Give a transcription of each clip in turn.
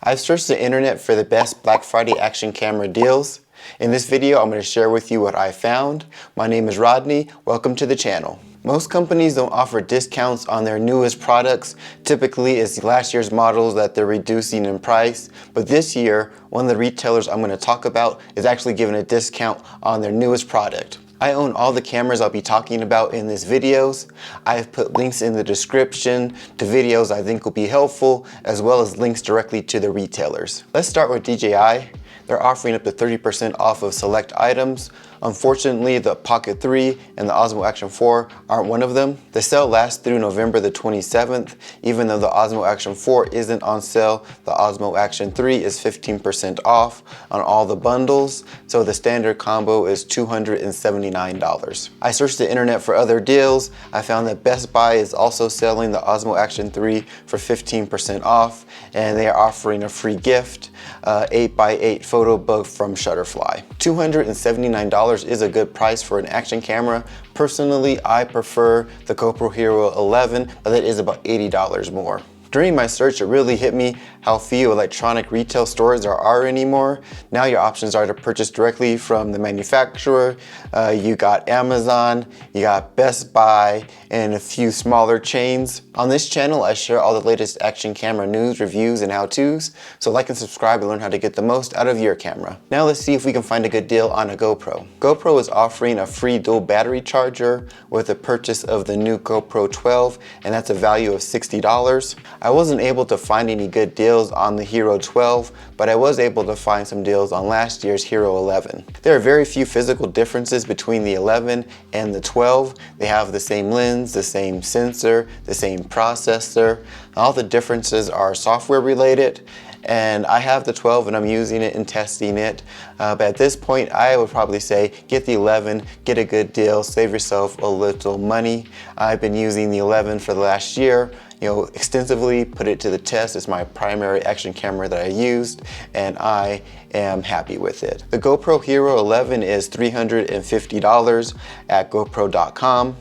I've searched the internet for the best Black Friday action camera deals. In this video, I'm going to share with you what I found. My name is Rodney. Welcome to the channel. Most companies don't offer discounts on their newest products. Typically, it's last year's models that they're reducing in price. But this year, one of the retailers I'm going to talk about is actually giving a discount on their newest product. I own all the cameras I'll be talking about in these videos. I've put links in the description to videos I think will be helpful, as well as links directly to the retailers. Let's start with DJI. They're offering up to 30% off of select items. Unfortunately, the Pocket 3 and the Osmo Action 4 aren't one of them. The sale lasts through November the 27th. Even though the Osmo Action 4 isn't on sale, the Osmo Action 3 is 15% off on all the bundles, so the standard combo is $279. I searched the internet for other deals. I found that Best Buy is also selling the Osmo Action 3 for 15% off, and they are offering a free gift, 8x8 photo book from Shutterfly. $279 is a good price for an action camera. Personally, I prefer the GoPro Hero 11, but that is about $80 more. During my search, it really hit me how few electronic retail stores there are anymore. Now your options are to purchase directly from the manufacturer. You got Amazon, you got Best Buy, and a few smaller chains. On this channel, I share all the latest action camera news, reviews, and how-tos. So like and subscribe and learn how to get the most out of your camera. Now let's see if we can find a good deal on a GoPro. GoPro is offering a free dual battery charger with the purchase of the new GoPro 12, and that's a value of $60. I wasn't able to find any good deals on the Hero 12, but I was able to find some deals on last year's Hero 11. There are very few physical differences between the 11 and the 12. They have the same lens, the same sensor, the same processor. All the differences are software related. And I have the 12 and I'm using it and testing it. But at this point, I would probably say get the 11, get a good deal, save yourself a little money. I've been using the 11 for the last year, extensively, put it to the test. It's my primary action camera that I used, and I am happy with it. The GoPro Hero 11 is $350 at GoPro.com.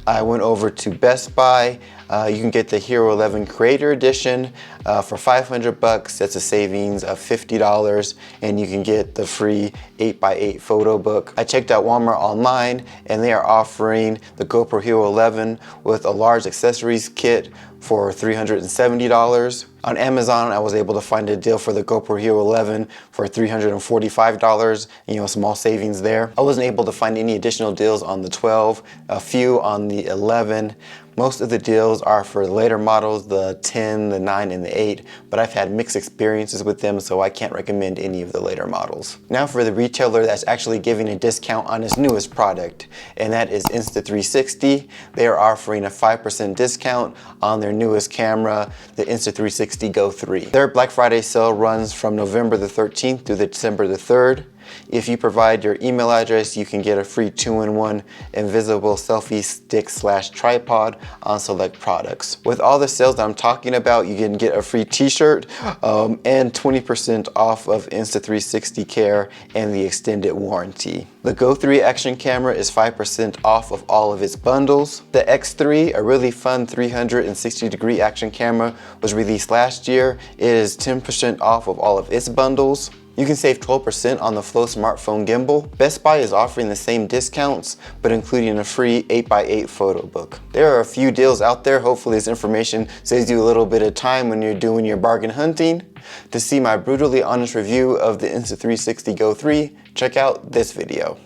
I went over to Best Buy. You can get the Hero 11 Creator Edition for $500. That's a savings of $50, and you can get the free 8x8 photo book. I checked out Walmart online, and they are offering the GoPro Hero 11 with a large accessories kit for $370. On Amazon, I was able to find a deal for the GoPro Hero 11 for $345, small savings there. I wasn't able to find any additional deals on the 12, a few on the 11. Most of the deals are for later models, the 10, the 9, and the 8, but I've had mixed experiences with them, so I can't recommend any of the later models. Now for the retailer that's actually giving a discount on its newest product, and that is Insta360. They are offering a 5% discount on their newest camera, the Insta360 Go 3. Their Black Friday sale runs from November the 13th through December the 3rd. If you provide your email address, you can get a free 2-in-1 invisible selfie stick / tripod on select products. With all the sales that I'm talking about, you can get a free t-shirt and 20% off of Insta360 Care and the extended warranty. The Go 3 action camera is 5% off of all of its bundles. The X3, a really fun 360-degree action camera, was released last year. It is 10% off of all of its bundles. You can save 12% on the Flow smartphone gimbal. Best Buy is offering the same discounts, but including a free 8x8 photo book. There are a few deals out there. Hopefully this information saves you a little bit of time when you're doing your bargain hunting. To see my brutally honest review of the Insta360 Go 3, check out this video.